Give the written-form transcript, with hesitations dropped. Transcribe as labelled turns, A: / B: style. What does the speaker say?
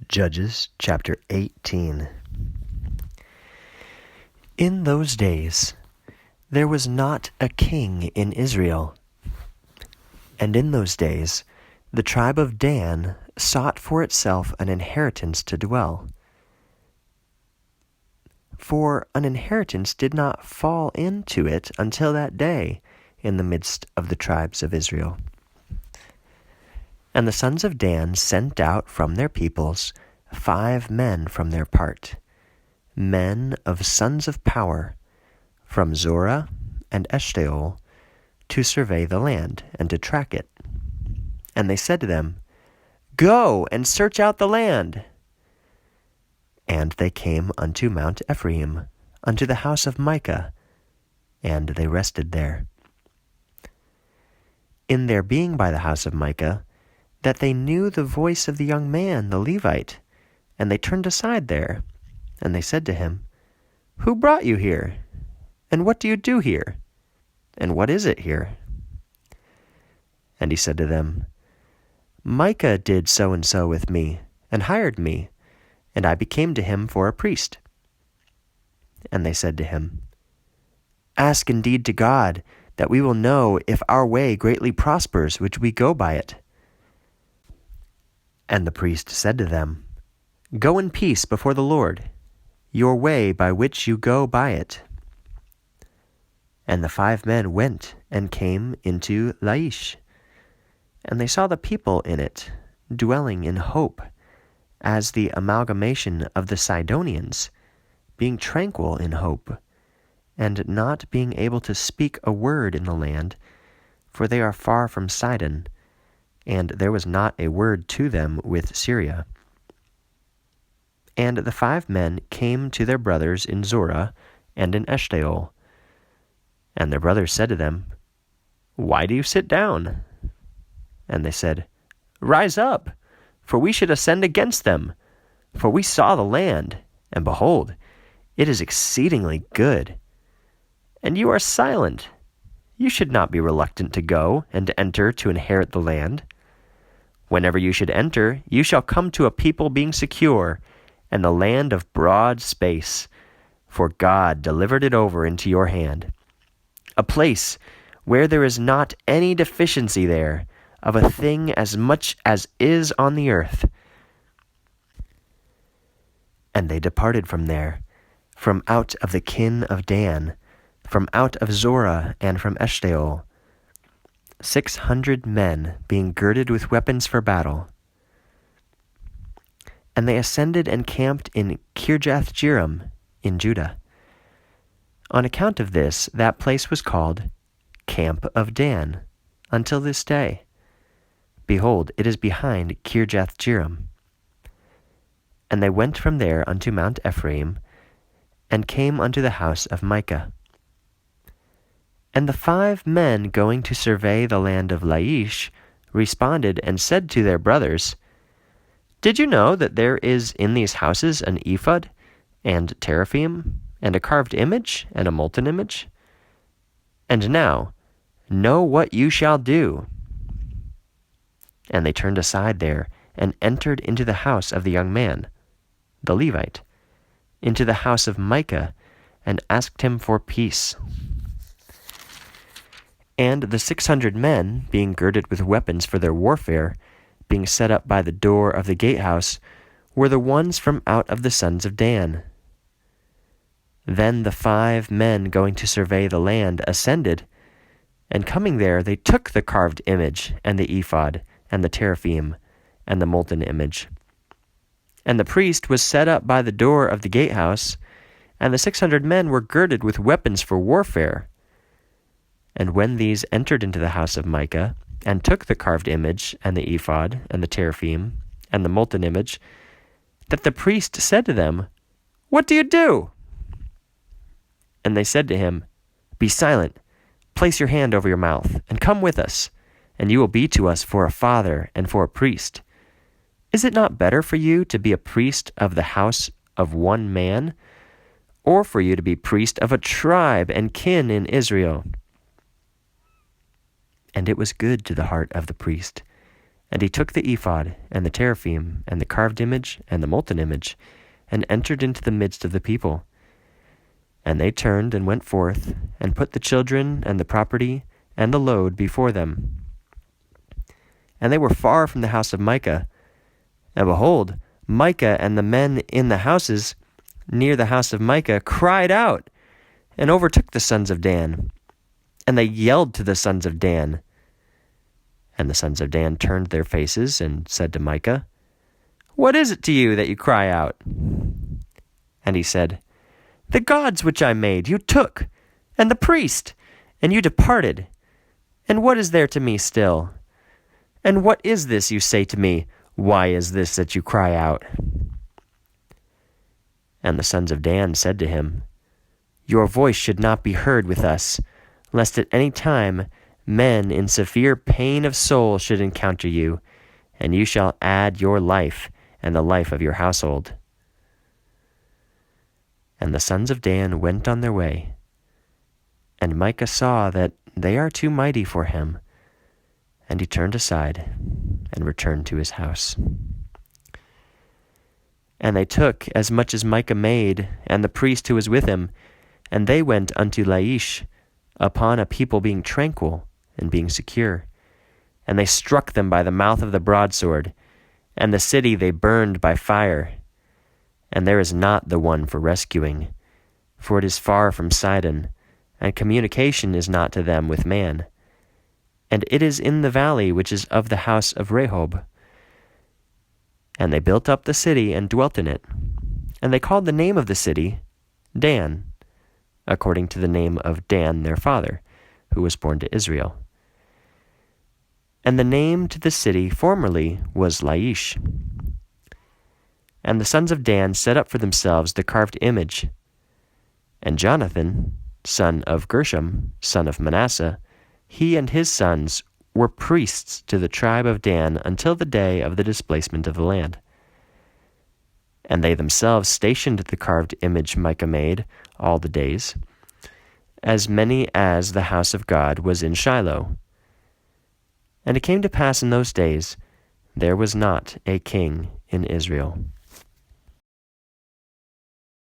A: Judges chapter 18. In those days there was not a king in Israel. And in those days the tribe of Dan sought for itself an inheritance to dwell. For an inheritance did not fall into it until that day in the midst of the tribes of Israel. And the sons of Dan sent out from their peoples 5 men from their part, men of sons of power, from Zorah and Eshtaol, to survey the land and to track it. And they said to them, "Go and search out the land." And they came unto Mount Ephraim, unto the house of Micah, and they rested there. In their being by the house of Micah, that they knew the voice of the young man, the Levite, and they turned aside there, and they said to him, "Who brought you here? And what do you do here? And what is it here?" And he said to them, "Micah did so and so with me, and hired me, and I became to him for a priest." And they said to him, "Ask indeed to God, that we will know if our way greatly prospers, which we go by it." And the priest said to them, "Go in peace before the Lord, your way by which you go by it." And the 5 men went and came into Laish, and they saw the people in it, dwelling in hope, as the amalgamation of the Sidonians, being tranquil in hope, and not being able to speak a word in the land, for they are far from Sidon, and there was not a word to them with Syria. And the 5 men came to their brothers in Zorah and in Eshtaol. And their brothers said to them, "Why do you sit down?" And they said, "Rise up, for we should ascend against them. For we saw the land, and behold, it is exceedingly good. And you are silent. You should not be reluctant to go and to enter to inherit the land. Whenever you should enter, you shall come to a people being secure, and the land of broad space, for God delivered it over into your hand. A place where there is not any deficiency there of a thing as much as is on the earth." And they departed from there, from out of the kin of Dan, from out of Zorah and from Eshtaol, 600 men being girded with weapons for battle. And they ascended and camped in Kirjath-jearim in Judah. On account of this, that place was called Camp of Dan until this day. Behold, it is behind Kirjath-jearim. And they went from there unto Mount Ephraim, and came unto the house of Micah. And the 5 men going to survey the land of Laish responded and said to their brothers, "Did you know that there is in these houses an ephod, and teraphim, and a carved image, and a molten image? And now, know what you shall do." And they turned aside there, and entered into the house of the young man, the Levite, into the house of Micah, and asked him for peace. And the 600 men, being girded with weapons for their warfare, being set up by the door of the gatehouse, were the ones from out of the sons of Dan. Then the 5 men going to survey the land ascended, and coming there they took the carved image, and the ephod, and the teraphim, and the molten image. And the priest was set up by the door of the gatehouse, and the 600 men were girded with weapons for warfare. And when these entered into the house of Micah, and took the carved image, and the ephod, and the teraphim, and the molten image, that the priest said to them, "What do you do?" And they said to him, "Be silent, place your hand over your mouth, and come with us, and you will be to us for a father and for a priest. Is it not better for you to be a priest of the house of one man, or for you to be priest of a tribe and kin in Israel?" And it was good to the heart of the priest, And he took the ephod, and the teraphim, and the carved image, and the molten image, and entered into the midst of the people. And they turned and went forth, and put the children, and the property, and the load before them. And they were far from the house of Micah. And behold, Micah and the men in the houses near the house of Micah cried out, and overtook the sons of Dan. And they yelled to the sons of Dan. And the sons of Dan turned their faces and said to Micah, "What is it to you that you cry out?" And he said, "The gods which I made you took, and the priest, and you departed. And what is there to me still? And what is this you say to me? Why is this that you cry out?" And the sons of Dan said to him, "Your voice should not be heard with us, lest at any time men in severe pain of soul should encounter you, and you shall add your life and the life of your household." And the sons of Dan went on their way. And Micah saw that they are too mighty for him, and he turned aside and returned to his house. And they took as much as Micah made, and the priest who was with him, and they went unto Laish, upon a people being tranquil and being secure. And they struck them by the mouth of the broadsword, and the city they burned by fire. And there is not the one for rescuing, for it is far from Sidon, and communication is not to them with man. And it is in the valley which is of the house of Rehob. And they built up the city and dwelt in it. And they called the name of the city Dan, according to the name of Dan their father, who was born to Israel. And the name to the city formerly was Laish. And the sons of Dan set up for themselves the carved image. And Jonathan, son of Gershom, son of Manasseh, he and his sons were priests to the tribe of Dan until the day of the displacement of the land. And they themselves stationed the carved image Micah made all the days, as many as the house of God was in Shiloh. And it came to pass in those days, there was not a king in Israel.